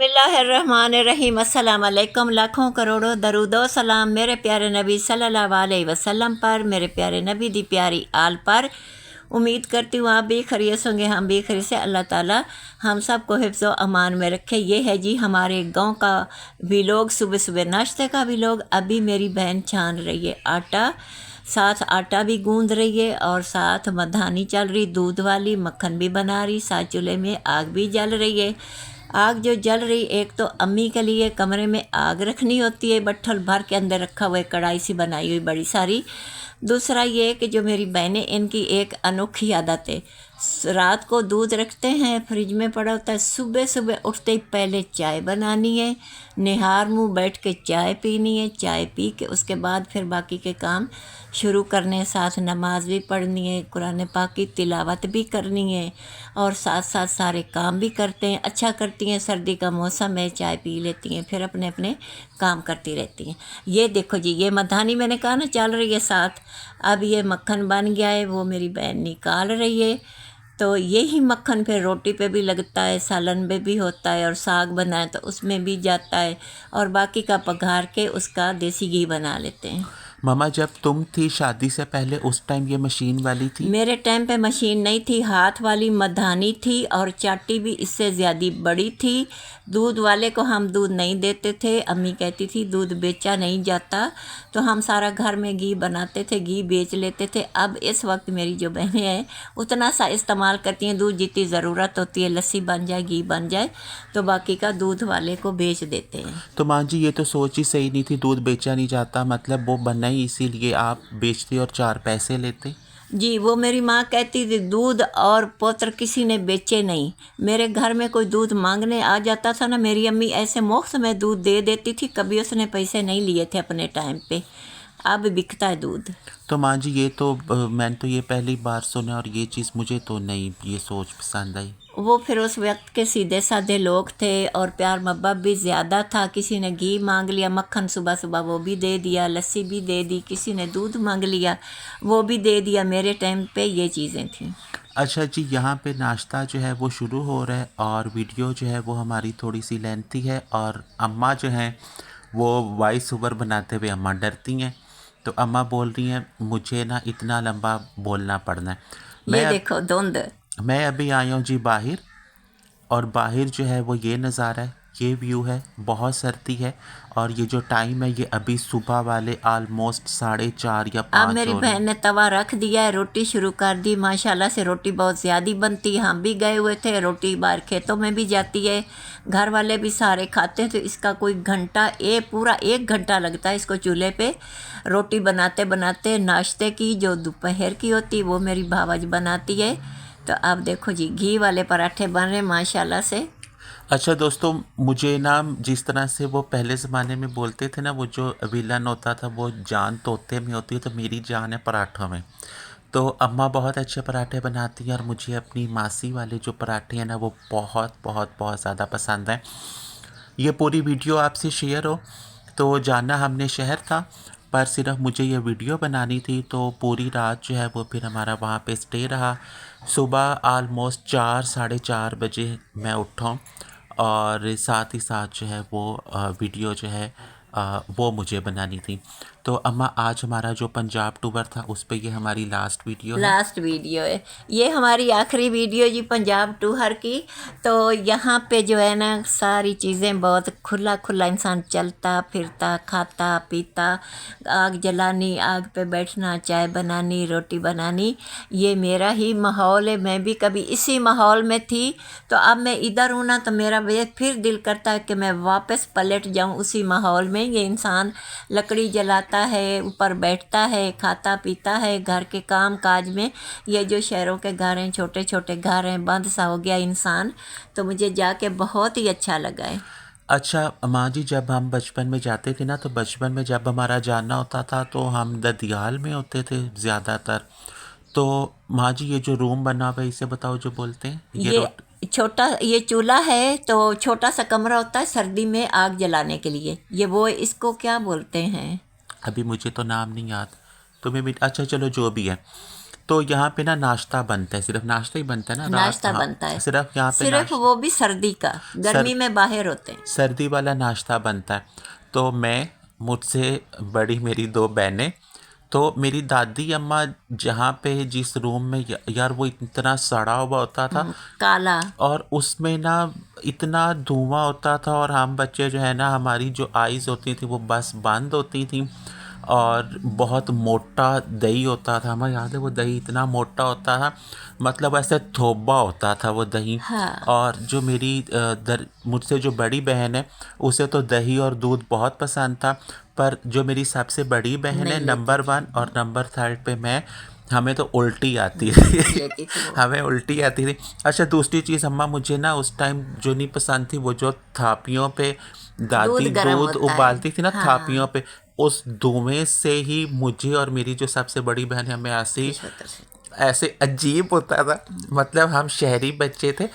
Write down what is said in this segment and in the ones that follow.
बिस्मिल्लाहिर्रहमानिर्रहीम। अस्सलाम वालेकुम। लाखों करोड़ों दरूदो सलाम मेरे प्यारे नबी सल्लल्लाहु अलैहि वसल्लम पर, मेरे प्यारे नबी दी प्यारी आल पर। उम्मीद करती हूँ आप भी खैरियत होंगे, हम भी खैरियत से। अल्लाह ताला हम सब को हिफ्ज़ व अमान में रखे। ये है जी हमारे गांव का भी लोग, सुबह सुबह नाश्ते का भी लोग। अभी मेरी बहन छान रही है आटा, साथ आटा भी गूंद रही है और साथ मधानी चल रही दूध वाली, मक्खन भी बना रही, साथ चूल्हे में आग भी जल रही है। आग जो जल रही, एक तो अम्मी के लिए कमरे में आग रखनी होती है, बट्ठल भर के अंदर रखा हुआ है, कढ़ाई सी बनाई हुई बड़ी सारी। दूसरा ये कि जो मेरी बहनें, इनकी एक अनोखी आदत है, रात को दूध रखते हैं फ्रिज में पड़ा होता है, सुबह सुबह उठते ही पहले चाय बनानी है, निहार मुँह बैठ के चाय पीनी है, चाय पी के उसके बाद फिर बाकी के काम शुरू करने, साथ नमाज भी पढ़नी है, कुरान पाक की तिलावत भी करनी है और साथ साथ सारे काम भी करते हैं। अच्छा करती हैं, सर्दी का मौसम है, चाय पी लेती हैं, फिर अपने अपने काम करती रहती हैं। ये देखो जी, ये मधानी मैंने कहा ना चल रही है साथ। अब ये मक्खन बन गया है, वो मेरी बहन निकाल रही है। तो यही मक्खन फिर रोटी पे भी लगता है, सालन में भी होता है और साग बनाए तो उसमें भी जाता है और बाकी का पघार के उसका देसी घी बना लेते हैं। मामा, जब तुम थी शादी से पहले उस टाइम ये मशीन वाली थी? मेरे टाइम पे मशीन नहीं थी, हाथ वाली मधानी थी और चाटी भी इससे ज़्यादा बड़ी थी। दूध वाले को हम दूध नहीं देते थे, अम्मी कहती थी दूध बेचा नहीं जाता, तो हम सारा घर में घी बनाते थे, घी बेच लेते थे। अब इस वक्त मेरी जो बहनें हैं उतना सा इस्तेमाल करती हैं, दूध जितनी ज़रूरत होती है, लस्सी बन जाए, घी बन जाए, तो बाकी का दूध वाले को बेच देते हैं। तो माँ जी, ये तो सोच ही सही नहीं थी, दूध बेचा नहीं जाता, मतलब वो बनना ही इसीलिए आप बेचते और 4 पैसे लेते। जी, वो मेरी माँ कहती थी दूध और पोत्र किसी ने बेचे नहीं। मेरे घर में कोई दूध मांगने आ जाता था ना, मेरी अम्मी ऐसे मुफ्त में दूध दे देती थी, कभी उसने पैसे नहीं लिए थे अपने टाइम पे। अब बिकता है दूध। तो माँ जी, ये तो मैंने तो ये पहली बार सुना और ये चीज़ मुझे तो नहीं ये सोच पसंद आई। वो फिर उस वक्त के सीधे साधे लोग थे और प्यार मोहब्बत भी ज़्यादा था। किसी ने घी मांग लिया, मक्खन सुबह सुबह वो भी दे दिया, लस्सी भी दे दी, किसी ने दूध मांग लिया वो भी दे दिया। मेरे टाइम पे ये चीज़ें थी। अच्छा जी, यहाँ पे नाश्ता जो है वो शुरू हो रहा है और वीडियो जो है वो हमारी थोड़ी सी लेंथी है और अम्मा जो हैं वो वॉइस ओवर बनाते हुए अम्मा डरती हैं। तो अम्मा बोल रही हैं मुझे ना इतना लंबा बोलना पड़ना है। ये मैं अब देखो धुंध। मैं अभी आया हूँ जी बाहर, और बाहर जो है वो ये नज़ारा है, ये व्यू है, बहुत सर्दी है और ये जो टाइम है ये अभी सुबह वाले ऑलमोस्ट 4:30 या अब 5 मेरी हो रहे बहन हैं। ने तवा रख दिया है, रोटी शुरू कर दी। माशाल्लाह से रोटी बहुत ज़्यादा बनती है, हम भी गए हुए थे, रोटी बाहर खेतों में भी जाती है, घर वाले भी सारे खाते हैं। तो इसका कोई घंटा, पूरा 1 घंटा लगता है इसको चूल्हे पे रोटी बनाते बनाते। नाश्ते की जो दोपहर की होती है वो मेरी भावज बनाती है। तो अब देखो जी, घी वाले पराठे बन रहे माशाल्लाह से। अच्छा दोस्तों, मुझे ना जिस तरह से वो पहले ज़माने में बोलते थे ना, वो जो विलन होता था वो जान तोते में होती है, तो मेरी जान है पराठों में। तो अम्मा बहुत अच्छे पराठे बनाती हैं और मुझे अपनी मासी वाले जो पराठे हैं ना वो बहुत बहुत बहुत ज़्यादा पसंद हैं। ये पूरी वीडियो आपसे शेयर हो तो जाना हमने शहर था, पर सिर्फ मुझे ये वीडियो बनानी थी, तो पूरी रात जो है वो फिर हमारा वहाँ पे स्टे रहा। सुबह ऑलमोस्ट 4 साढ़े 4 बजे मैं उठा हूँ और साथ ही साथ जो है वो वीडियो जो है वो मुझे बनानी थी। तो अम्मा, आज हमारा जो पंजाब टूर था उस पे ये हमारी लास्ट वीडियो है। लास्ट वीडियो है, ये हमारी आखिरी वीडियो जी पंजाब टूर की। तो यहाँ पे जो है ना सारी चीज़ें बहुत खुला खुला, इंसान चलता फिरता, खाता पीता, आग जलानी, आग पे बैठना, चाय बनानी, रोटी बनानी, ये मेरा ही माहौल है। मैं भी कभी इसी माहौल में थी, तो अब मैं इधर हूँ ना, तो मेरा फिर दिल करता है कि मैं वापस पलट जाऊँ उसी माहौल में। ये इंसान लकड़ी जलाता है, ऊपर बैठता है, खाता पीता है, घर के काम काज में। ये जो शहरों के घर हैं, छोटे छोटे घर हैं, बंद सा हो गया इंसान। तो मुझे जाके बहुत ही अच्छा लगा है। अच्छा माँ जी, जब हम बचपन में जाते थे ना, तो बचपन में जब हमारा जाना होता था तो हम ददियाल में होते थे ज़्यादातर। तो माँ जी, ये जो रूम बना हुआ है इसे बताओ, जो बोलते हैं ये ये छोटा, ये चूल्हा है, तो छोटा सा कमरा होता है सर्दी में आग जलाने के लिए। ये वो इसको क्या बोलते हैं? अभी मुझे तो नाम नहीं याद, तुम्हें भी अच्छा चलो जो भी है। तो यहाँ पे ना नाश्ता बनता है, सिर्फ नाश्ता ही बनता है ना नाश्ता हाँ, बनता है सिर्फ यहाँ पे सिर्फ, वो भी सर्दी का, गर्मी में बाहर होते हैं। सर्दी वाला नाश्ता बनता है। तो मैं, मुझसे बड़ी मेरी दो बहनें, तो मेरी दादी अम्मा जहाँ पे जिस रूम में यार वो इतना सड़ा हुआ होता था काला। और उसमें ना इतना धुआं होता था और हम बच्चे जो है ना, हमारी जो आइज़ होती थी वो बस बंद होती थी और बहुत मोटा दही होता था। हमें याद है वो दही इतना मोटा होता था, मतलब ऐसे थोबा होता था वो दही। हाँ। और जो मेरी मुझसे जो बड़ी बहन है उसे तो दही और दूध बहुत पसंद था, पर जो मेरी सबसे बड़ी बहन है नहीं लेती नंबर थी। 1 और नंबर 3 पे मैं, हमें तो उल्टी आती थी लेती थी वो। हमें उल्टी आती थी। अच्छा, दूसरी चीज़ अम्मा, मुझे ना उस टाइम जो नहीं पसंद थी वो जो थापियों पे दूध दादी गर्म दूध होता है। उबालती थी ना थापियों हाँ, पे, उस धुएं से ही मुझे और मेरी जो सबसे बड़ी बहन है, हमें ऐसे रिश्वत से। ऐसे अजीब होता था। मतलब हम शहरी बच्चे थे,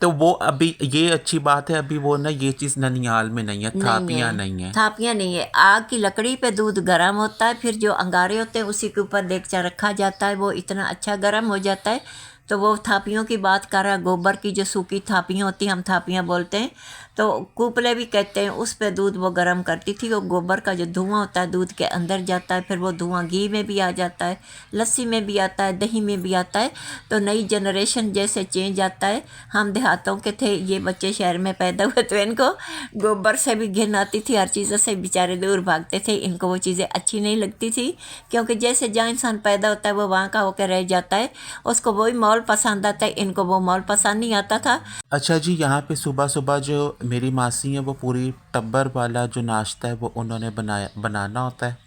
तो वो अभी ये अच्छी बात है, अभी वो ना ये चीज़ ननिहाल में नहीं है, नहीं थापियाँ है, नहीं है। थापियाँ नहीं है। आग की लकड़ी पे दूध गर्म होता है, फिर जो अंगारे होते हैं उसी के ऊपर देगचा रखा जाता है, वो इतना अच्छा गर्म हो जाता है। तो वो थापियों की बात कर रहा, गोबर की जो सूखी थापियाँ होती हैं, हम थापियाँ बोलते हैं, तो कूपले भी कहते हैं, उस पे दूध वो गर्म करती थी। वो गोबर का जो धुआं होता है दूध के अंदर जाता है, फिर वो धुआं घी में भी आ जाता है, लस्सी में भी आता है, दही में भी आता है। तो नई जनरेशन जैसे चेंज आता है, हम देहातों के थे, ये बच्चे शहर में पैदा हुए, तो इनको गोबर से भी घिन आती थी, हर चीज़ों से बेचारे दूर भागते थे। इनको वो चीज़ें अच्छी नहीं लगती थी, क्योंकि जैसे जहाँ इंसान पैदा होता है वो वहाँ का होकर रह जाता है, उसको वही मॉल पसंद आता है, इनको वो मॉल पसंद नहीं आता था। अच्छा जी, यहाँ पे सुबह सुबह जो मेरी मासी है वो पूरी टब्बर वाला जो नाश्ता है वो उन्होंने बनाना होता है,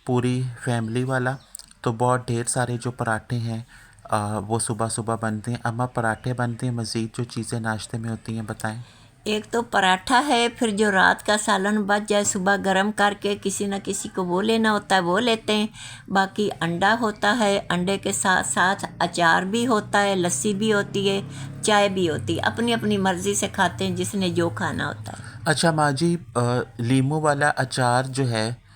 पूरी फैमिली वाला। तो बहुत ढेर सारे जो पराठे हैं वो सुबह सुबह बनते हैं। अम्मा, पराठे बनते हैं, मज़ीद जो चीज़ें नाश्ते में होती हैं बताएं। एक तो पराठा है, फिर जो रात का सालन बच जाए सुबह गरम करके किसी न किसी को वो लेना होता है, वो लेते हैं। बाकी अंडा होता है, अंडे के साथ साथ अचार भी होता है, लस्सी भी होती है, चाय भी होती है, अपनी अपनी मर्ज़ी से खाते हैं जिसने जो खाना होता है। अच्छा माँ जी, लीमू वाला अचार जो है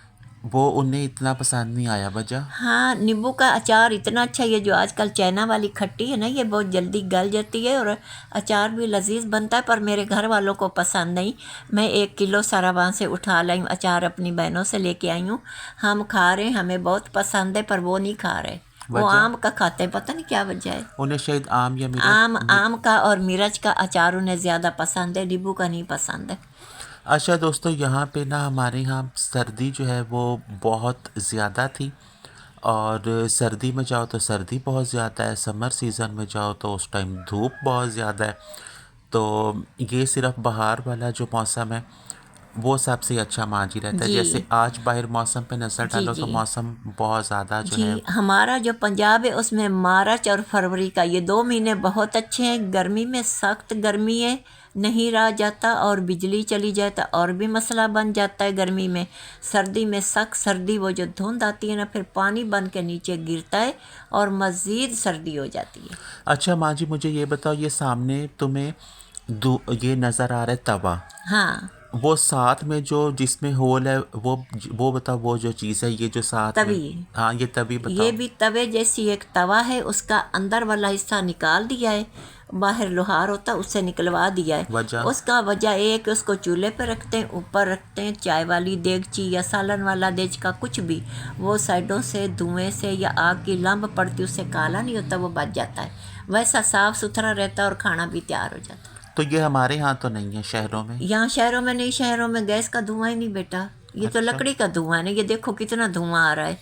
वो उन्हें इतना पसंद नहीं आया, वजह? हाँ, नींबू का अचार इतना अच्छा, ये जो आजकल चाइना वाली खट्टी है ना, ये बहुत जल्दी गल जाती है और अचार भी लजीज बनता है, पर मेरे घर वालों को पसंद नहीं। मैं 1 किलो सारा वहाँ से उठा लाई हूँ, अचार अपनी बहनों से लेके आई हूँ। हम खा रहे हैं, हमें बहुत पसंद है, पर वो नहीं खा रहे। वो वजह? आम का खाते हैं, पता नहीं क्या वजह है। उन्हें शायद आम या आम का और मिर्च का अचार उन्हें ज़्यादा पसंद है, नींबू का नहीं पसंद है। अच्छा दोस्तों, यहाँ पे ना हमारे यहाँ सर्दी जो है वो बहुत ज़्यादा थी। और सर्दी में जाओ तो सर्दी बहुत ज़्यादा है, समर सीज़न में जाओ तो उस टाइम धूप बहुत ज़्यादा है। तो ये सिर्फ बाहर वाला जो मौसम है वो सबसे अच्छा मांझी रहता है। जी जैसे आज बाहर मौसम पे नज़र जी डालो जी तो मौसम बहुत ज़्यादा जो जी। है। हमारा जो पंजाब है उसमें मार्च और फरवरी का ये 2 महीने बहुत अच्छे हैं। गर्मी में सख्त गर्मी है, नहीं रहा जाता, और बिजली चली जाए तो और भी मसला बन जाता है गर्मी में। सर्दी में सख्त सर्दी, वो जो धुंध आती है ना, फिर पानी बन के नीचे गिरता है और मज़ीद सर्दी हो जाती है। अच्छा माँ जी, मुझे ये बताओ, ये सामने तुम्हें ये नज़र आ रहा है तवा, हाँ, वो साथ में जो जिसमें होल है वो बताओ, वो जो चीज़ है ये जो साथ में। तभी। हाँ, ये तभी ये बताओ। भी तवे जैसी एक तवा है, उसका अंदर वाला हिस्सा निकाल दिया है, बाहर लोहार होता उससे निकलवा दिया है। वजह? उसका वजह एक, उसको चूल्हे पर रखते हैं, ऊपर रखते हैं चाय वाली देगची या सालन वाला देच का कुछ भी, वो साइडों से धुएं से या आग की लंब पड़ती, उससे काला नहीं होता, वो बच जाता है, वैसा साफ़ सुथरा रहता है और खाना भी तैयार हो जाता है। तो ये हमारे यहाँ तो नहीं है शहरों में। यहाँ शहरों में नहीं, शहरों में गैस का धुआं ही नहीं बेटा, ये तो अच्छा, लकड़ी का धुआं है ना। ये देखो कितना धुआं आ रहा है।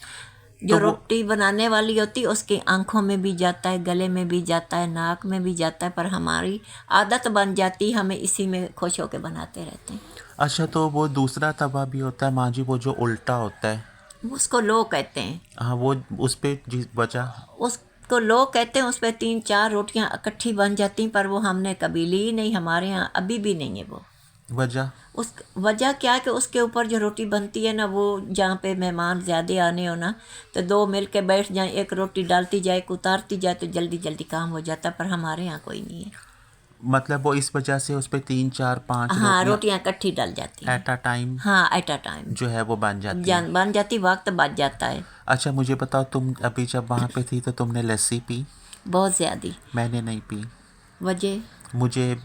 तो जो वो रोटी बनाने वाली होती है उसकी आंखों में भी जाता है, गले में भी जाता है, नाक में भी जाता है, पर हमारी आदत बन जाती है, हमें इसी में खुश होकर बनाते रहते हैं। अच्छा, तो वो दूसरा तवा भी होता है माँ जी, वो जो उल्टा होता है। उसको लो कहते हैं। हाँ, वो उस पे जिस वजह। उसको लो कहते हैं, उस पर 3-4 रोटियां इकट्ठी बन जाती, पर वो हमने कभी ली नहीं, हमारे यहाँ अभी भी नहीं है वो। वजह? उस वजह क्या है कि उसके ऊपर जो रोटी बनती है ना, वो जहाँ पे मेहमान ज़्यादा आने हो ना, तो 2 मिल के बैठ जाए, एक रोटी डालती जाए, उतारती जाए, तो जल्दी जल्दी काम हो जाता, पर हमारे यहाँ कोई नहीं है। मतलब वो इस वजह से उस पे 3 4 5 हाँ, रोटियां रोटियां इकट्ठी डल जाती हैं। एट अ टाइम हाँ, एट अ टाइम जो है वो बन जाती है। बन जाती, वक्त बच जाता है। अच्छा मुझे बताओ, तुम अभी जब वहाँ पे थी तो तुमने लस्सी पी? बहुत ज़्यादा। मैंने नहीं पी। वजह, मुझे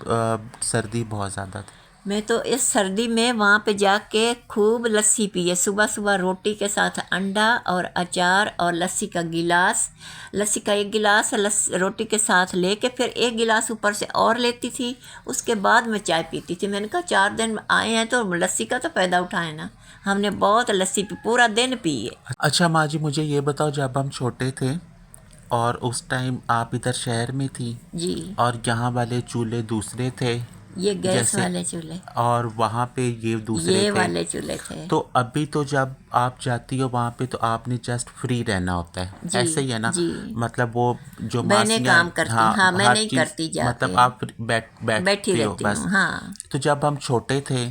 सर्दी बहुत ज़्यादा थी। मैं तो इस सर्दी में वहाँ पे जाके खूब लस्सी पी है। सुबह सुबह रोटी के साथ अंडा और अचार और लस्सी का गिलास, लस्सी का एक गिलास रोटी के साथ लेके फिर एक गिलास ऊपर से और लेती थी। उसके बाद मैं चाय पीती थी। मैंने कहा 4 दिन आए हैं तो लस्सी का तो फ़ायदा उठाए ना। हमने बहुत लस्सी पी, पूरा दिन पी है। अच्छा माँ जी मुझे ये बताओ, जब हम छोटे थे और उस टाइम आप इधर शहर में थी जी, और यहाँ वाले चूल्हे दूसरे थे ये गैस जैसे, वाले चूल्हे, और वहाँ पे ये दूसरे ये थे। वाले चूल्हे थे। तो अभी तो जब आप जाती हो वहाँ पे तो आपने जस्ट फ्री रहना होता है, जी, ऐसे ही है ना? जी, मतलब वो जो मैंने मासियाँ काम हैं, करती, हाँ हाँ मैं हर नहीं चीज़, करती मतलब जाके, आप बैठी बैठते हो रहती बस। हूँ। हाँ, तो जब हम छोटे थे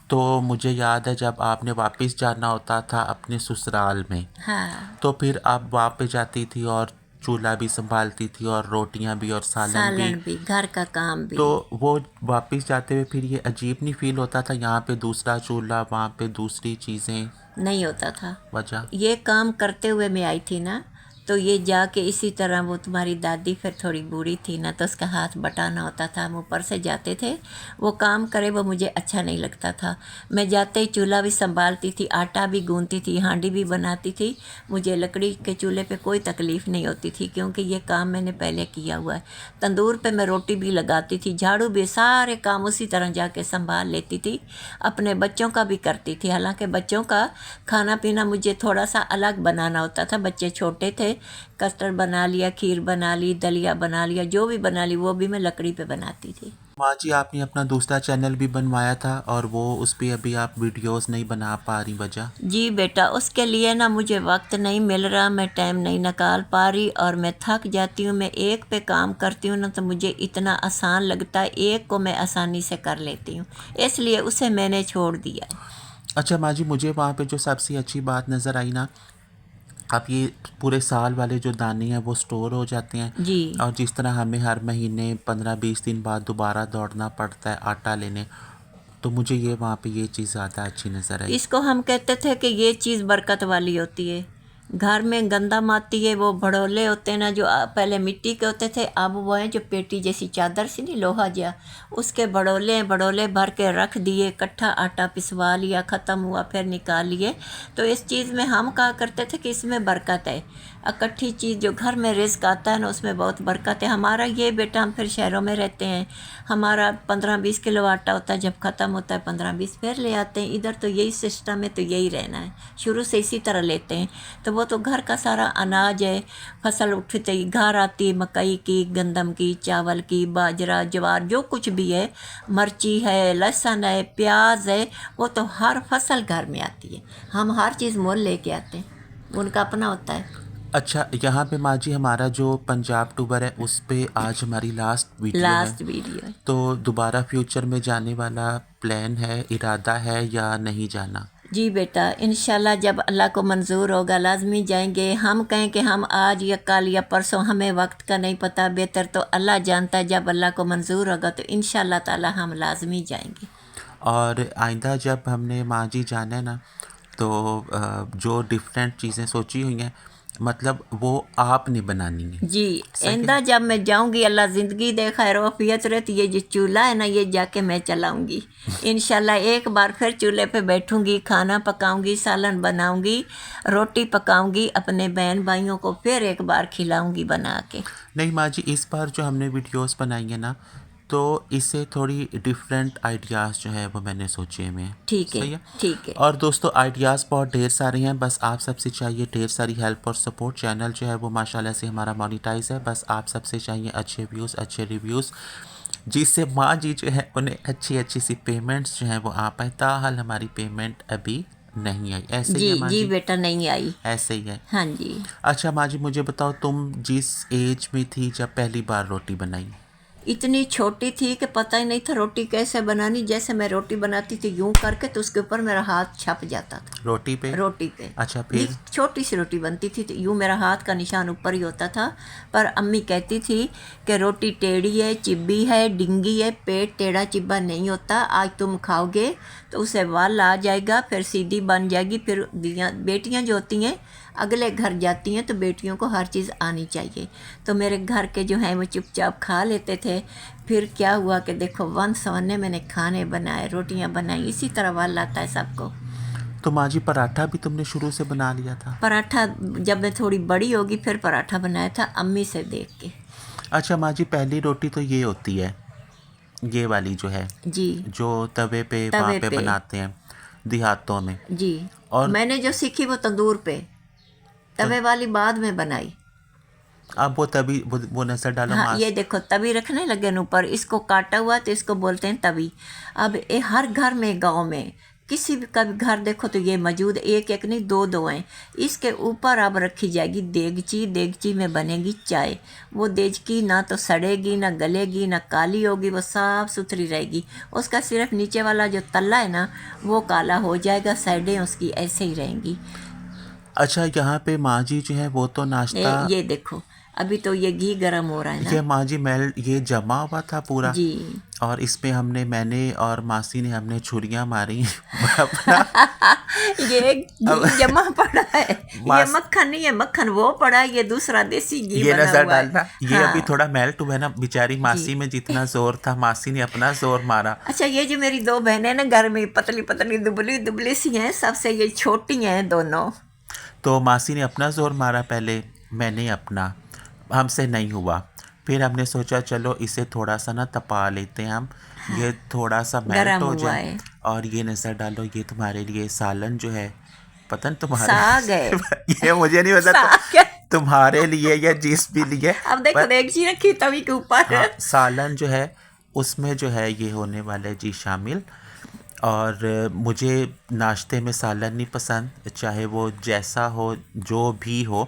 तो मुझे याद है जब आपने वापस जाना होता था अपने ससुराल में, हाँ, तो फिर आप वहाँ पे जाती थी और चूल्हा भी संभालती थी और रोटियाँ भी और सालन भी। सालन भी, घर का काम भी। तो वो वापस जाते हुए फिर ये अजीब नहीं फील होता था, यहाँ पे दूसरा चूल्हा वहाँ पे दूसरी चीज़ें? नहीं होता था। वजह? ये काम करते हुए मैं आई थी ना, तो ये जाके इसी तरह, वो तुम्हारी दादी फिर थोड़ी बूढ़ी थी ना, तो उसका हाथ बटाना होता था, हम ऊपर से जाते थे। वो काम करे वो मुझे अच्छा नहीं लगता था। मैं जाते ही चूल्हा भी संभालती थी, आटा भी गूंथती थी, हांडी भी बनाती थी। मुझे लकड़ी के चूल्हे पे कोई तकलीफ़ नहीं होती थी क्योंकि ये काम मैंने पहले किया हुआ है। तंदूर पे मैं रोटी भी लगाती थी, झाड़ू भी, सारे काम उसी तरह जाके संभाल लेती थी। अपने बच्चों का भी करती थी। हालांकि बच्चों का खाना पीना मुझे थोड़ा सा अलग बनाना होता था, बच्चे छोटे थे। कस्टर्ड बना लिया, खीर बना ली, दलिया बना लिया, जो भी बना ली वो भी मैं लकड़ी पे बनाती थी। माँ जी आपने अपना दूसरा चैनल भी बनवाया था और वो उस पर अभी आप वीडियोस नहीं बना पा रही, वजह? जी बेटा, उसके लिए ना मुझे वक्त नहीं मिल रहा, मैं टाइम नहीं निकाल पा रही और मैं थक जाती हूँ। मैं एक पे काम करती हूँ ना तो मुझे इतना आसान लगता है, एक को मैं आसानी से कर लेती हूँ, इसलिए उसे मैंने छोड़ दिया है। अच्छा माँ जी मुझे वहाँ पे जो सबसे अच्छी बात नज़र आई ना, आप ये पूरे साल वाले जो दाने हैं वो स्टोर हो जाते हैं, जी, और जिस तरह हमें हर महीने 15 20 दिन बाद दोबारा दौड़ना पड़ता है आटा लेने, तो मुझे ये वहाँ पे ये चीज़ ज़्यादा अच्छी नज़र आई। इसको हम कहते थे कि ये चीज़ बरकत वाली होती है। घर में गंदा माती है, वो भड़ोले होते हैं ना जो पहले मिट्टी के होते थे, अब वो हैं जो पेटी जैसी चादर सी नहीं, लोहा जा, उसके भड़ोले भड़ोले भर के रख दिए, इकट्ठा आटा पिसवा लिया, ख़त्म हुआ फिर निकाल लिए। तो इस चीज़ में हम कहा करते थे कि इसमें बरकत है। इकट्ठी चीज़ जो घर में रिस्क आता है ना उसमें बहुत बरकत है। हमारा ये बेटा, हम फिर शहरों में रहते हैं, हमारा 15 20 किलो आटा होता है, जब ख़त्म होता है 15 20 फिर ले आते हैं। इधर तो यही सिस्टम है, तो यही रहना है, शुरू से इसी तरह लेते हैं। तो वो तो घर का सारा अनाज है, फसल उठते ही घर आती है, मकई की, गंदम की, चावल की, बाजरा, ज्वार, जो कुछ भी है, मिर्ची है, लहसुन है, प्याज है, वो तो हर फसल घर में आती है। हम हर चीज़ मोल लेके आते हैं, उनका अपना होता है। अच्छा यहाँ पे माँ जी हमारा जो पंजाब टूबर है उस पे आज हमारी लास्ट वीडियो है, लास्ट वीडियो है। तो दोबारा फ्यूचर में जाने वाला प्लान है, इरादा है या नहीं जाना? जी बेटा, इंशाल्लाह जब अल्लाह को मंजूर होगा लाजमी जाएंगे। हम कहें कि हम आज या कल या परसों, हमें वक्त का नहीं पता, बेहतर तो अल्लाह जानता है। जब अल्लाह को मंजूर होगा तो इंशाल्लाह ताला हम लाजमी जाएंगे। और आइंदा जब हमने माँ जी जाना है ना, तो जो डिफरेंट चीज़ें सोची हुई हैं मतलब वो आपने बनानी है, जी, सही है? आइंदा जब मैं जाऊंगी, अल्लाह ज़िंदगी दे, खैर वफ़ियत रहे, तो ये जो चूल्हा है ना ये जाके मैं चलाऊंगी इंशाल्लाह। एक बार फिर चूल्हे पे बैठूंगी, खाना पकाऊंगी, सालन बनाऊंगी, रोटी पकाऊंगी, अपने बहन भाइयों को फिर एक बार खिलाऊंगी बना के। नहीं माँ जी इस बार जो हमने वीडियोस बनाई है ना, तो इससे थोड़ी डिफरेंट आइडियाज़ जो है वो मैंने सोचे हुए हैं, ठीक है, सही है? ठीक है। और दोस्तों आइडियाज़ बहुत ढेर सारे हैं, बस आप सबसे चाहिए ढेर सारी हेल्प और सपोर्ट। चैनल जो है वो माशाल्लाह से हमारा मोनेटाइज है, बस आप सबसे चाहिए अच्छे व्यूज़, अच्छे रिव्यूज़, जिससे माँ जी जो है उन्हें अच्छी अच्छी सी पेमेंट्स जो हैं वो आ पाए। ताहाल हमारी पेमेंट अभी नहीं आई, ऐसे ही जी, है माँ जी जी? बेटा, नहीं आई। ऐसे ही है। हाँ जी। अच्छा माँ जी मुझे बताओ, तुम जिस एज में थी जब पहली बार रोटी बनाई? इतनी छोटी थी कि पता ही नहीं था रोटी कैसे बनानी। जैसे मैं रोटी बनाती थी यूं करके तो उसके ऊपर मेरा हाथ छप जाता था। रोटी पे? रोटी पे। अच्छा, फिर? छोटी सी रोटी बनती थी तो यूं मेरा हाथ का निशान ऊपर ही होता था। पर अम्मी कहती थी कि रोटी टेढ़ी है, चिब्बी है, डिंगी है, पेट टेढ़ा चिब्बा नहीं होता। आज तुम खाओगे तो उसे वाल आ जाएगा, फिर सीधी बन जाएगी। फिर बेटियां जो होती हैं अगले घर जाती हैं तो बेटियों को हर चीज़ आनी चाहिए। तो मेरे घर के जो हैं वो चुपचाप खा लेते थे। फिर क्या हुआ कि देखो 1 मैंने खाने बनाए, रोटियां बनाई। इसी तरह वाल आता है सबको। तो माँ जी पराठा भी तुमने शुरू से बना लिया था? पराठा जब मैं थोड़ी बड़ी होगी फिर पराठा बनाया था अम्मी से देख के। अच्छा माँ जी, पहली रोटी तो ये होती है, ये वाली जो है, जी। जो तवे पे वहाँ तवे पे पे। बनाते हैं देहातों में। जी। और मैंने जो सीखी वो तंदूर पे, तवे वाली बाद में बनाई। अब वो तभी वो नजर डालो हाँ, मांस। ये देखो तवी रखने लगे न ऊपर, इसको काटा हुआ तो इसको बोलते हैं तवी। अब ये हर घर में, गांव में किसी भी का भी घर देखो तो ये मौजूद, एक एक नहीं दो दो हैं। इसके ऊपर अब रखी जाएगी देगची। देगची में बनेगी चाय। वो देगची ना तो सड़ेगी, ना गलेगी, ना काली होगी, वो साफ़ सुथरी रहेगी। उसका सिर्फ नीचे वाला जो तल्ला है ना वो काला हो जाएगा, साइडें उसकी ऐसे ही रहेंगी। अच्छा, यहाँ पे माँ जी जो है वो तो नाश्ता, ये देखो अभी तो ये घी गर्म हो रहा है ये ना। माँ जी ये जमा हुआ था पूरा। जी। और इसमें मैंने और मासी ने हमने छुरियाँ मारी अपना। ये अब घी जमा पड़ा है। ये मास मक्खन नहीं है, मक्खन वो पड़ा है, ये दूसरा देसी घी ये बना नजर हुआ है। डालना, ये अभी हाँ थोड़ा मेल्ट हुआ है ना। बेचारी मासी जी। में जितना जोर था मासी ने अपना जोर मारा। अच्छा, ये जो मेरी दो बहनें ना घर में पतली पतली दुबली दुबली सी हैं, सबसे ये छोटी हैं दोनों। तो मासी ने अपना जोर मारा पहले, मैंने अपना, हमसे नहीं हुआ। फिर हमने सोचा चलो इसे थोड़ा सा ना तपा लेते हैं हम, ये थोड़ा सा मेल्ट गरम हो हुआ जाए। है। और ये नज़र डालो, ये तुम्हारे लिए सालन जो है, पता नहीं तुम्हारे साग है। ये मुझे नहीं पता साग है। तुम्हारे लिए या जिस भी लिए, अब देखो पर देगची रखी तवी के ऊपर। हाँ, सालन जो है उसमें जो है ये होने वाला है जी शामिल। और मुझे नाश्ते में सालन नहीं पसंद, चाहे वो जैसा हो जो भी हो।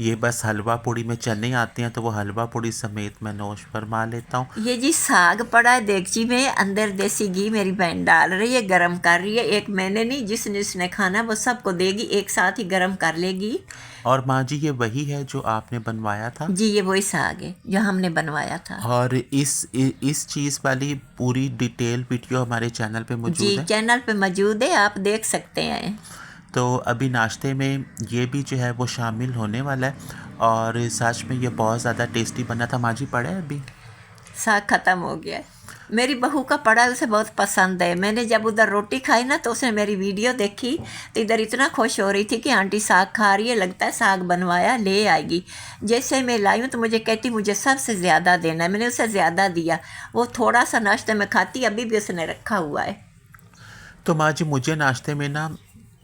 ये बस हलवा पूड़ी में चने आते हैं तो वो हलवा पूड़ी समेत मैं नोश फरमा लेता हूँ। ये जी साग पड़ा है देगची में, अंदर देसी घी मेरी बहन डाल रही है, गरम कर रही है। एक मैंने नहीं, जिसने खाना वो सबको देगी, एक साथ ही गरम कर लेगी। और माँ जी ये वही है जो आपने बनवाया था? जी, ये वही साग है जो हमने बनवाया था। और इस चीज़ वाली पूरी डिटेल वीडियो हमारे चैनल पे मौजूद जी, है। चैनल पे मौजूद है, आप देख सकते हैं। तो अभी नाश्ते में ये भी जो है वो शामिल होने वाला है। और सच में ये बहुत ज़्यादा टेस्टी बना था। माँ जी पड़ा है अभी? साग ख़त्म हो गया है। मेरी बहू का पड़ा है, उसे बहुत पसंद है। मैंने जब उधर रोटी खाई ना तो उसने मेरी वीडियो देखी तो इधर इतना खुश हो रही थी कि आंटी साग खा रही है, लगता है साग बनवाया, ले आएगी। जैसे मैं लाई हूँ तो मुझे कहती मुझे सबसे ज़्यादा देना है। मैंने उसे ज़्यादा दिया। वो थोड़ा सा नाश्ते में खाती, अभी भी उसने रखा हुआ है। तो माँ जी मुझे नाश्ते में ना,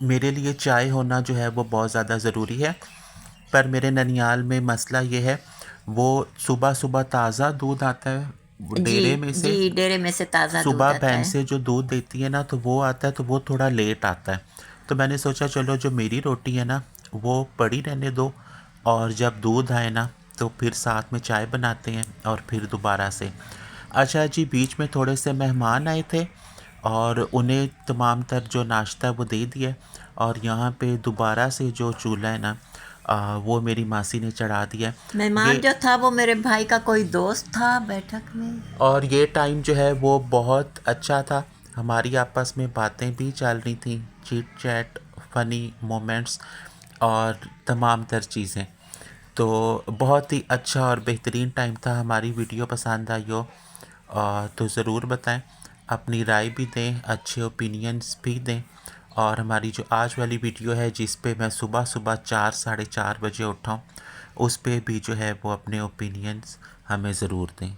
मेरे लिए चाय होना जो है वो बहुत ज़्यादा ज़रूरी है। पर मेरे ननियाल में मसला ये है, वो सुबह सुबह ताज़ा दूध आता है वो जी। डेरे में से। जी, डेरे में से ताज़ा दूध सुबह आता है। भैंस से जो दूध देती है ना तो वो आता है, तो वो थोड़ा लेट आता है। तो मैंने सोचा चलो जो मेरी रोटी है ना वो पड़ी रहने दो, और जब दूध आए ना तो फिर साथ में चाय बनाते हैं और फिर दोबारा से। अच्छा जी, बीच में थोड़े से मेहमान आए थे और उन्हें तमाम तर जो नाश्ता वो दे दिया। और यहाँ पे दोबारा से जो चूल्हा है ना वो मेरी मासी ने चढ़ा दिया। मेहमान जो था वो मेरे भाई का कोई दोस्त था बैठक में। और ये टाइम जो है वो बहुत अच्छा था, हमारी आपस में बातें भी चल रही थी, चिट चैट, फ़नी मोमेंट्स और तमाम तर चीज़ें। तो बहुत ही अच्छा और बेहतरीन टाइम था। हमारी वीडियो पसंद आई हो तो ज़रूर बताएं, अपनी राय भी दें, अच्छे ओपिनियंस भी दें। और हमारी जो आज वाली वीडियो है जिस पे मैं सुबह सुबह 4 साढ़े 4 बजे उठा हूँ, उस पे भी जो है वो अपने ओपिनियंस हमें ज़रूर दें।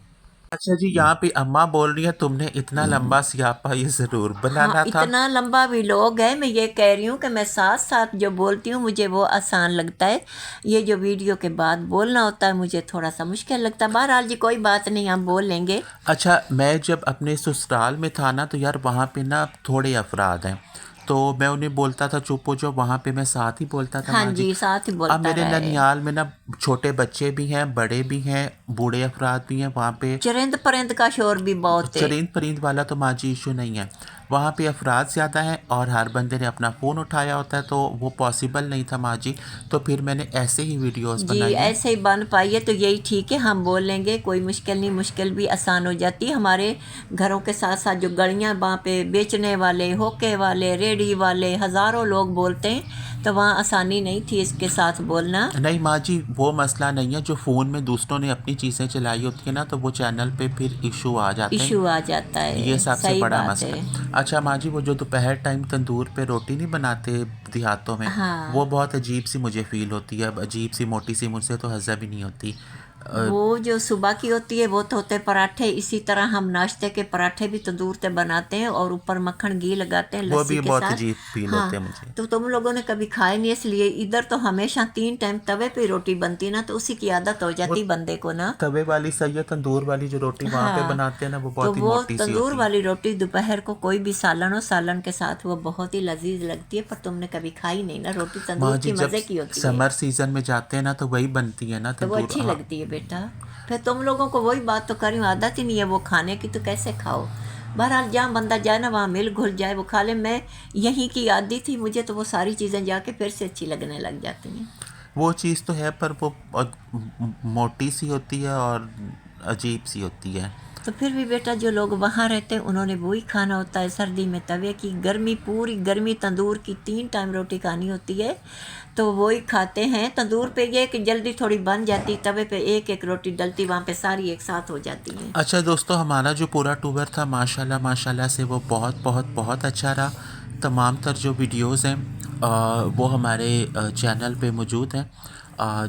अच्छा जी, यहाँ पे अम्मा बोल रही है तुमने इतना लंबा सियापा ये ज़रूर हाँ, बनाना था। इतना लंबा व्लॉग है। मैं ये कह रही हूँ कि मैं साथ साथ जो बोलती हूँ मुझे वो आसान लगता है। ये जो वीडियो के बाद बोलना होता है मुझे थोड़ा सा मुश्किल लगता है। बहरहाल जी कोई बात नहीं, हम बोल लेंगे। अच्छा, मैं जब अपने ससुराल में था ना तो यार वहाँ पे ना थोड़े अफराद हैं, तो मैं उन्हें बोलता था चुप हो जाओ, वहाँ पे मैं साथ ही बोलता था हाँ माँ जी। जी, साथ ही अब बोलता मेरे रहा है। ननियाल में ना छोटे बच्चे भी हैं, बड़े भी हैं, बूढ़े अफराद भी हैं। वहाँ पे चरिंद परिंद का शोर भी बहुत है। चरिंद परिंद वाला तो माँ जी इशू नहीं है, वहाँ पे अफराद ज़्यादा हैं और हर बंदे ने अपना फ़ोन उठाया होता है, तो वो पॉसिबल नहीं था माँ जी। तो फिर मैंने ऐसे ही वीडियोस जी, बनाई हैं। ऐसे ही बन पाई है तो यही ठीक है, हम बोल लेंगे, कोई मुश्किल नहीं, मुश्किल भी आसान हो जाती है। हमारे घरों के साथ साथ जो गलियां वहाँ पे बेचने वाले, होके वाले, रेडी वाले हज़ारों लोग बोलते हैं, तो वहाँ आसानी नहीं थी इसके साथ बोलना। नहीं माँ जी, वो मसला नहीं है, जो फ़ोन में दूसरों ने अपनी चीज़ें चलाई होती है ना, तो वो चैनल पे फिर इशू आ जाते इशू हैं। आ जाता ये है, सबसे सही बड़ा बात मसला है। है। अच्छा माँ जी, वो जो दोपहर टाइम तंदूर पे रोटी नहीं बनाते देहातों में, वो हाँ, बहुत अजीब सी मुझे फ़ील होती है। अब अजीब सी मोटी सी मुझसे तो हज़म ही नहीं होती। अ, वो जो सुबह की होती है वो तो होते हैं पराठे। इसी तरह हम नाश्ते के पराठे भी तंदूर पे बनाते हैं और ऊपर मक्खन घी लगाते हैं वो लस्सी भी के बहुत साथ। अजीब फ़ील हाँ, होते हैं मुझे। तो तुम लोगों ने कभी खाए नहीं, इसलिए इधर तो हमेशा 3 टाइम तवे पे रोटी बनती ना, तो उसी की आदत हो वो जाती बंदे को ना। तवे वाली सही है, तंदूर वाली जो रोटी वहाँ पे हाँ, बनाते हैं ना, वो तो बहुत ही वो मोटी सी तंदूर होती है। वाली रोटी दोपहर को कोई भी सालन हो, सालन के साथ वो बहुत ही लजीज लगती है, पर तुमने कभी खाई नहीं ना, रोटी माँ तंदूर जी की जब मज़े की होती है। समर सीज़न में जाते हैं ना, तो वही बनती है ना तो वो तंदूर। अच्छी हाँ, लगती है बेटा। फिर तुम लोगों को वही बात तो करी हूँ, आदत ही नहीं है वो खाने की, तो कैसे खाओ। बहरहाल जहाँ बंदा जाए ना वहाँ मिल घुल जाए वो खा ले। मैं यहीं की आदी थी, मुझे तो वो सारी चीज़ें जाके फिर से अच्छी लगने लग जाती हैं। वो चीज़ तो है, पर वो बहुत मोटी सी होती है और अजीब सी होती है। तो फिर भी बेटा जो लोग वहाँ रहते हैं उन्होंने वही खाना होता है। सर्दी में तवे की गर्मी, पूरी गर्मी तंदूर की 3 टाइम रोटी खानी होती है, तो वही खाते हैं। तंदूर पे ये कि जल्दी थोड़ी बन जाती, तवे पे एक एक रोटी डलती, वहाँ पे सारी एक साथ हो जाती हैं। अच्छा दोस्तों, हमारा जो पूरा टूर था माशाल्लाह माशाल्लाह से वो बहुत बहुत बहुत अच्छा रहा। तमाम तर जो वीडियोस हैं वो हमारे चैनल पे मौजूद हैं।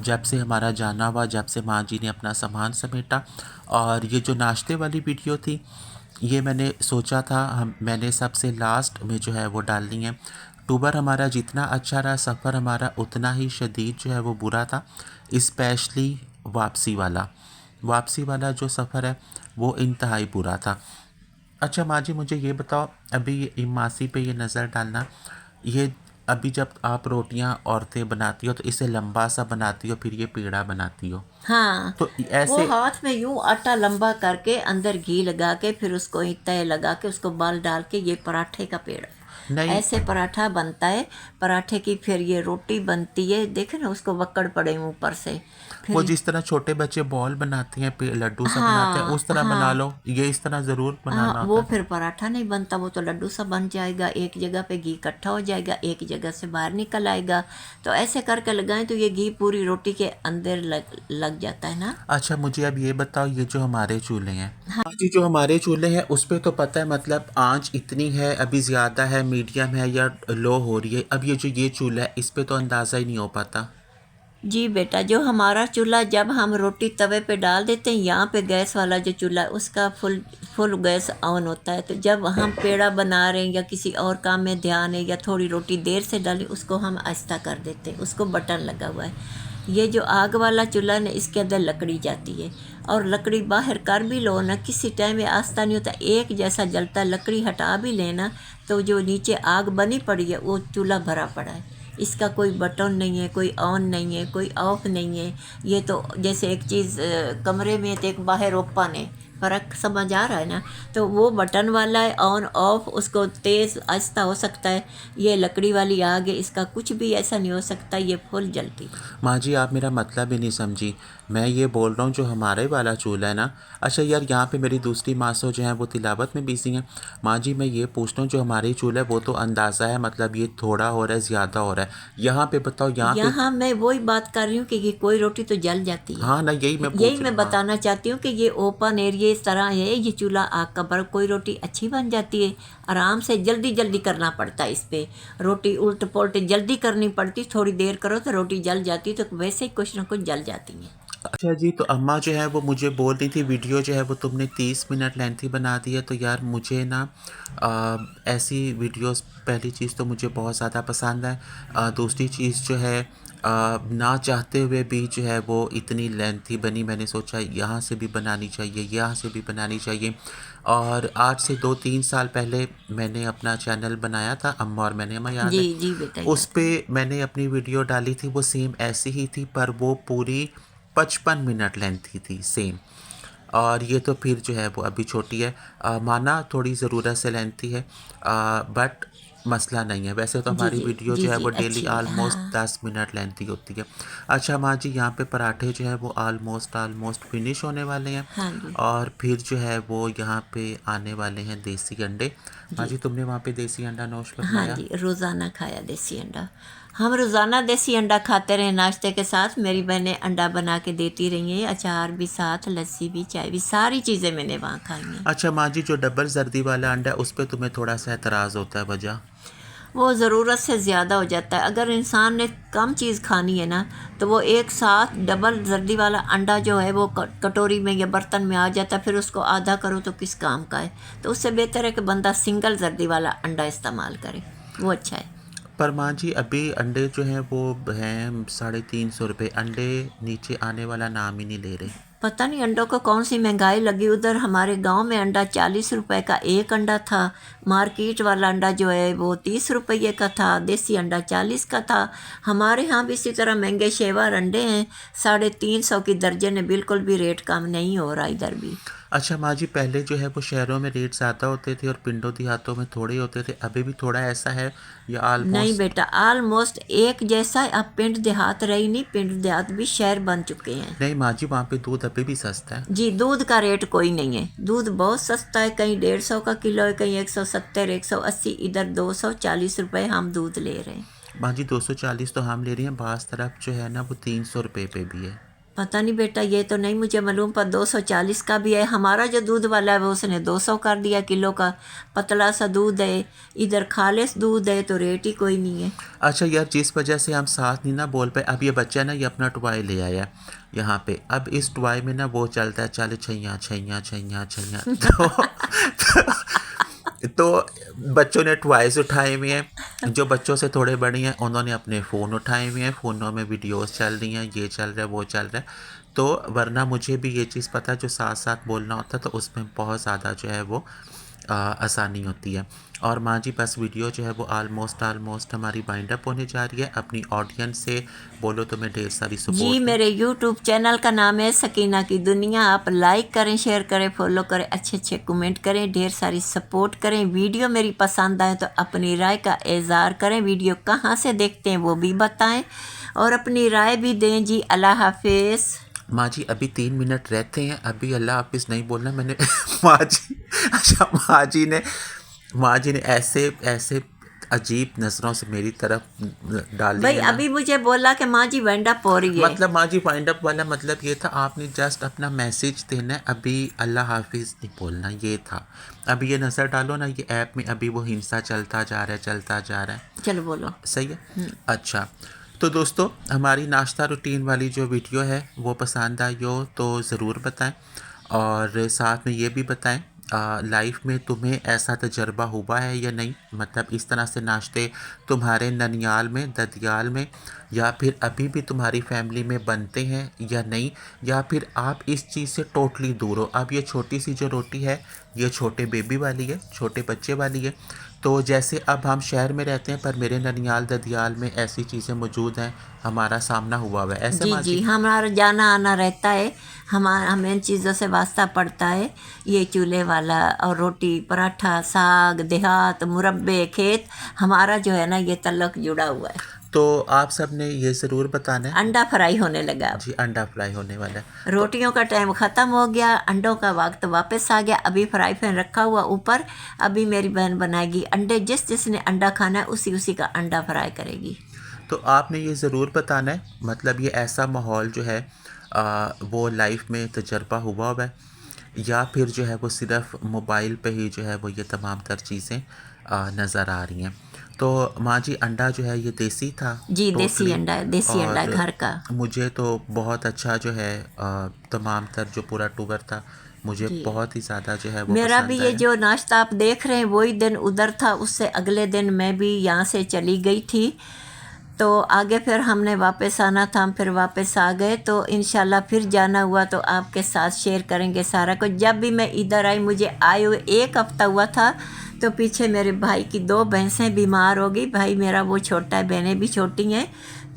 जब से हमारा जाना हुआ, जब से माँ जी ने अपना सामान समेटा, और ये जो नाश्ते वाली वीडियो थी, ये मैंने सोचा था मैंने सबसे लास्ट में जो है वो डालनी है। टूर हमारा जितना अच्छा रहा, सफ़र हमारा उतना ही शदीद जो है वो बुरा था, स्पेशली वापसी वाला जो सफ़र है वो इंतहाई बुरा था। अच्छा माँ जी, मुझे ये बताओ, अभी ये इमासी पे ये नज़र डालना, ये अभी जब आप रोटियां औरतें बनाती हो तो इसे लंबा सा बनाती हो, फिर ये पेड़ा बनाती हो, हाँ, तो वो ऐसे हाथ में यूं आटा लंबा करके अंदर घी लगा के फिर उसको तय लगा के उसको बाल डाल के ये पराठे का पेड़ है। नहीं। ऐसे पराठा बनता है पराठे की, फिर ये रोटी बनती है। देखे ना उसको वक्कड़ पड़े हैं ऊपर से। वो फिर जिस तरह छोटे बच्चे बॉल बनाते हैं, लड्डू सा बनाते हैं, हाँ उस तरह बना हाँ लो, ये इस तरह ज़रूर हाँ, बनाना वो होता है। फिर पराठा नहीं बनता, वो तो लड्डू सा बन जाएगा। एक जगह पे घी इकट्ठा हो जाएगा, एक जगह से बाहर निकल आएगा। तो ऐसे करके लगाएं तो ये घी पूरी रोटी के अंदर लग जाता है ना। अच्छा मुझे अब ये बताओ, ये जो हमारे चूल्हे हैं, हाँ जी, जो हमारे चूल्हे हैं उस पे तो पता है, मतलब आंच इतनी है, अभी ज़्यादा है, मीडियम है या लो हो रही है। अब ये चूल्हा है, इस पे तो अंदाज़ा ही नहीं हो पाता। जी बेटा, जो हमारा चूल्हा जब हम रोटी तवे पे डाल देते हैं, यहाँ पे गैस वाला जो चूल्हा है उसका फुल फुल गैस ऑन होता है। तो जब हम पेड़ा बना रहे हैं या किसी और काम में ध्यान है या थोड़ी रोटी देर से डाली, उसको हम आहिस्ता कर देते हैं, उसको बटन लगा हुआ है। ये जो आग वाला चूल्हा है ना, इसके अंदर लकड़ी जाती है, और लकड़ी बाहर कर भी लो ना, किसी टाइम में आस्था नहीं होता, एक जैसा जलता है। लकड़ी हटा भी लेना तो जो नीचे आग बनी पड़ी है वो चूल्हा भरा पड़ा है। इसका कोई बटन नहीं है, कोई ऑन नहीं है, कोई ऑफ नहीं है। ये तो जैसे एक चीज़ कमरे में तो एक बाहर ओपन है, फ़र्क समझ आ रहा है ना। तो वो बटन वाला है ऑन ऑफ, उसको तेज़ आहिस्ता हो सकता है। ये लकड़ी वाली आग है, इसका कुछ भी ऐसा नहीं हो सकता, ये फुल जलती। माँ जी आप मेरा मतलब ही नहीं समझी। मैं ये बोल रहा हूँ जो हमारे वाला चूल्हा है ना, अच्छा यार यहाँ पे मेरी दूसरी मासो जो हैं वो तिलावत में बिजी हैं। माँ जी मैं ये पूछता हूँ, जो हमारी चूल्हा है वो तो अंदाज़ा है, मतलब ये थोड़ा हो रहा है, ज़्यादा हो रहा है, यहाँ पे बताओ, यहाँ पे। यहाँ मैं वही बात कर रही हूँ कि ये कोई रोटी तो जल जाती है। हाँ ना, यही मैं यही पूछ मैं रहा हूँ। हाँ। बताना चाहती हूँ कि ये ओपन एरिया इस तरह है, ये चूल्हा आग का पर कोई रोटी अच्छी बन जाती है। आराम से जल्दी जल्दी करना पड़ता है इस पे, रोटी उल्ट पुल्ट जल्दी करनी पड़ती, थोड़ी देर करो तो रोटी जल जाती, तो वैसे ही कुछ ना कुछ जल जाती है। अच्छा जी, तो अम्मा जो है वो मुझे बोल रही थी वीडियो जो है वो तुमने 30 मिनट लेंथी बना दी है। तो यार मुझे ना ऐसी वीडियोस, पहली चीज़ तो मुझे बहुत ज़्यादा पसंद है। दूसरी चीज़ जो है ना चाहते हुए भी जो है वो इतनी लेंथी बनी। मैंने सोचा यहाँ से भी बनानी चाहिए, यहाँ से भी बनानी चाहिए। और आज से 2-3 साल पहले मैंने अपना चैनल बनाया था, अम्मा और मैंने, अम्मा याद जी है? जी बेटा, उस याद पे है। मैंने अपनी वीडियो डाली थी, वो सेम ऐसी ही थी, पर वो पूरी 55 मिनट लेंथी थी सेम। और ये तो फिर जो है वो अभी छोटी है। माना थोड़ी ज़रूरत से लेंथी है, बट मसला नहीं है। वैसे तो जी हमारी जी वीडियो जी जो है जी, वो डेली अच्छी है, आलमोस्ट हाँ। 10 मिनट लेंथी होती है। अच्छा माँ जी, यहाँ पे पराठे जो है वो आलमोस्ट आलमोस्ट फिनिश होने वाले हैं। हाँ जी। और फिर जो है वो यहाँ पे आने वाले हैं देसी अंडे। माँ जी जी, तुमने वहाँ पे देसी अंडा नोश हाँ फरमाया? जी, रोज़ाना खाया देसी अंडा। हम रोज़ाना देसी अंडा खाते रहे नाश्ते के साथ। मेरी बहनें अंडा बना के देती रही हैं, अचार भी साथ, लस्सी भी, चाय भी, सारी चीज़ें मैंने वहाँ खाई हैं। अच्छा माँ जी, जो डबल जर्दी वाला अंडा है उस पर तुम्हें थोड़ा सा एतराज़ होता है, वजह? वो ज़रूरत से ज़्यादा हो जाता है। अगर इंसान ने कम चीज़ खानी है ना, तो वो एक साथ डबल जर्दी वाला अंडा जो है वो कटोरी में या बर्तन में आ जाता है, फिर उसको आधा करो तो किस काम का है। तो उससे बेहतर है कि बंदा सिंगल जर्दी वाला अंडा इस्तेमाल करे, वो अच्छा है। पर माँ जी, अभी अंडे जो हैं वो हैं 350 रुपये। अंडे नीचे आने वाला नाम ही नहीं ले रहे। पता नहीं अंडों को कौन सी महंगाई लगी। उधर हमारे गांव में अंडा 40 रुपए का एक अंडा था। मार्केट वाला अंडा जो है वो 30 रुपये का था, देसी अंडा 40 का था। हमारे यहाँ भी इसी तरह महंगे शेवर अंडे हैं, 350 की दर्जन है। बिल्कुल भी रेट कम नहीं हो रहा इधर भी। अच्छा माँ जी, पहले जो है वो शहरों में रेट ज़्यादा होते थे और पिंडों देहातों में थोड़े ही होते थे। अभी भी थोड़ा ऐसा है या नहीं आलमोस्ट? बेटा, ऑलमोस्ट एक जैसा है। अब पिंड देहात रही नहीं, पिंड देहात भी शहर बन चुके हैं। नहीं माँ जी, वहाँ पे दूध अभी भी सस्ता है। जी, दूध का रेट कोई नहीं है। दूध बहुत सस्ता है, कहीं 150 का किलो है, कहीं 170, 180, इधर 240 रुपये हम दूध ले रहे हैं। माँ जी, 240 तो हम ले रही हैं, बास तरफ जो है ना वो 300 रुपये पे भी है। पता नहीं बेटा, ये तो नहीं मुझे मालूम, पर 240 का भी है। हमारा जो दूध वाला है वो उसने 200 कर दिया किलो का। पतला सा दूध है, इधर खालिस दूध है, तो रेट ही कोई नहीं है। अच्छा यार, जिस वजह से हम साथ नहीं ना बोल पाए, अब ये बच्चा ना ये अपना टॉय ले आया यहाँ पे। अब इस टॉय में ना वो चलता है, चल छैया छैया छैया छैया। तो बच्चों ने टॉयज उठाए हुए हैं। जो बच्चों से थोड़े बड़े हैं उन्होंने अपने फ़ोन उठाए हुए हैं, फ़ोनों में वीडियोस चल रही हैं, ये चल रहा है, वो चल रहा है। तो वरना मुझे भी ये चीज़ पता है, जो साथ साथ बोलना होता है तो उसमें बहुत ज़्यादा जो है वो आसानी होती है। और माँ जी, बस वीडियो जो है वो आलमोस्ट हमारी वाइंड अप होने जा रही है। अपनी ऑडियंस से बोलो तो मैं ढेर सारी जी, सपोर्ट दूँ। मेरे यूट्यूब चैनल का नाम है सकीना की दुनिया। आप लाइक करें, शेयर करें, फॉलो करें, अच्छे अच्छे कमेंट करें, ढेर सारी सपोर्ट करें। वीडियो मेरी पसंद आए तो अपनी राय का इज़हार करें। वीडियो कहाँ से देखते हैं वो भी बताएं और अपनी राय भी दें। जी, अल्लाह हाफिज़। माँ जी, अभी 3 मिनट रहते हैं, अभी अल्लाह हाफिज़ नहीं बोलना मैंने। माँ जी, अच्छा माँ जी ने ऐसे ऐसे अजीब नज़रों से मेरी तरफ डाली भाई है ना। अभी मुझे बोला कि माँ जी वेंडा पोरी है। मतलब माँ जी, वाइंड अप वाला मतलब ये था, आपने जस्ट अपना मैसेज देना है, अभी अल्लाह हाफिज़ नहीं बोलना, ये था। अभी ये नज़र डालो ना, ये ऐप में अभी वो हिंसा चलता जा रहा है, चलता जा रहा है। चलो बोलो। सही है। अच्छा, तो दोस्तों, हमारी नाश्ता रूटीन वाली जो वीडियो है वो पसंद आई हो तो ज़रूर बताएं। और साथ में ये भी बताएं लाइफ में तुम्हें ऐसा तजर्बा हुआ है या नहीं, मतलब इस तरह से नाश्ते तुम्हारे ननियाल में, ददियाल में, या फिर अभी भी तुम्हारी फैमिली में बनते हैं या नहीं, या फिर आप इस चीज़ से टोटली दूर हो। अब ये छोटी सी जो रोटी है ये छोटे बेबी वाली है, छोटे बच्चे वाली है। तो जैसे अब हम शहर में रहते हैं पर मेरे ननियाल ददियाल में ऐसी चीज़ें मौजूद हैं, हमारा सामना हुआ हुआ है, ऐसे जी माँ जी, जी? हमारा जाना आना रहता है। हमें इन चीज़ों से वास्ता पड़ता है। ये चूल्हे वाला और रोटी, पराठा, साग, देहात, मुरब्बे, खेत, हमारा जो है ना ये तल्लक जुड़ा हुआ है। तो आप सब ने ये ज़रूर बताना है। अंडा फ्राई होने लगा अब। जी, अंडा फ्राई होने वाला है। तो रोटियों का टाइम ख़त्म हो गया, अंडों का वक्त वापस आ गया। अभी फ्राई पैन रखा हुआ ऊपर। अभी मेरी बहन बनाएगी अंडे। जिस जिसने अंडा खाना है उसी उसी का अंडा फ्राई करेगी। तो आपने ये ज़रूर बताना है, मतलब ये ऐसा माहौल जो है वो लाइफ में तजर्बा हुआ हुआ है, या फिर जो है वो सिर्फ़ मोबाइल पे ही जो है वो ये तमाम तर चीज़ें नज़र आ रही हैं। तो माँ जी अंडा जो है ये देसी था जी देसी टोटली। अंडा, देसी अंडा और घर का। मुझे तो बहुत अच्छा जो है तमाम तर जो पूरा टूर था मुझे जी बहुत ही ज़्यादा जो है वो मेरा भी पसंद ये आया। जो नाश्ता आप देख रहे हैं वही दिन उधर था, उससे अगले दिन मैं भी यहाँ से चली गई थी। तो आगे फिर हमने वापस आना था, हम फिर वापस आ गए। तो इंशाल्लाह फिर जाना हुआ तो आपके साथ शेयर करेंगे सारा कुछ। जब भी मैं इधर आई, मुझे आए हुए 1 हफ्ता हुआ था, तो पीछे मेरे भाई की 2 भैंसें बीमार हो गई। भाई मेरा वो छोटा है, बहनें भी छोटी हैं।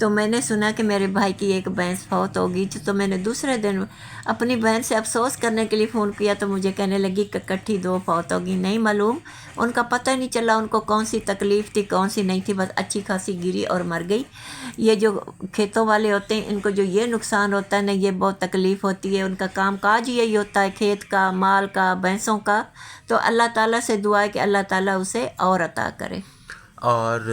तो मैंने सुना कि मेरे भाई की एक भैंस फौत हो गई थी। तो मैंने दूसरे दिन अपनी बहन से अफसोस करने के लिए फ़ोन किया, तो मुझे कहने लगी कि इकट्ठी 2 फौत होगी। नहीं मालूम, उनका पता ही नहीं चला उनको कौन सी तकलीफ़ थी कौन सी नहीं थी, बस अच्छी खासी गिरी और मर गई। ये जो खेतों वाले होते हैं, इनको जो ये नुकसान होता है ना, ये बहुत तकलीफ़ होती है। उनका काम काज यही होता है, खेत का, माल का, भैंसों का। तो अल्लाह ताला से दुआ है कि अल्लाह ताला उसे और अता करे। और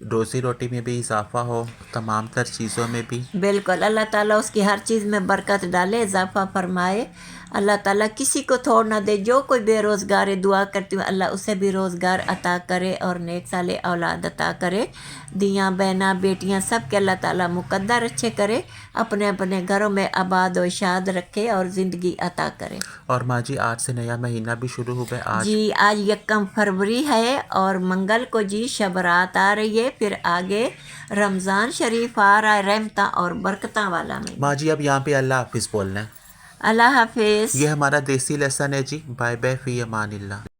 रोज़ी रोटी में भी इजाफा हो, तमाम तर चीज़ों में भी। बिल्कुल, अल्लाह ताला उसकी हर चीज़ में बरकत डाले, इजाफ़ा फरमाए। अल्लाह ताला किसी को छोड़ ना दे। जो कोई बेरोज़गार है, दुआ करती हूँ अल्लाह उसे भी रोज़गार अता करे और नेक साले औलाद अता करे। दियाँ बहना बेटियाँ सब के अल्लाह ताला मुक़द्दर अच्छे करे, अपने अपने घरों में आबाद और शाद रखे और ज़िंदगी अता करे। और माँ जी आज से नया महीना भी शुरू हुआ है आज। जी आज 1 फरवरी है और मंगल को जी शब रात आ रही है। फिर आगे रमज़ान शरीफ आ रहा है, रहमता और बरकता वाला महीना। माँ जी अब यहाँ पे अल्लाह हाफिज़ बोलना है। अल्लाह हाफिज़। ये हमारा देसी लेसन है जी। बाय बाय फ़ी अमानिल्लाह।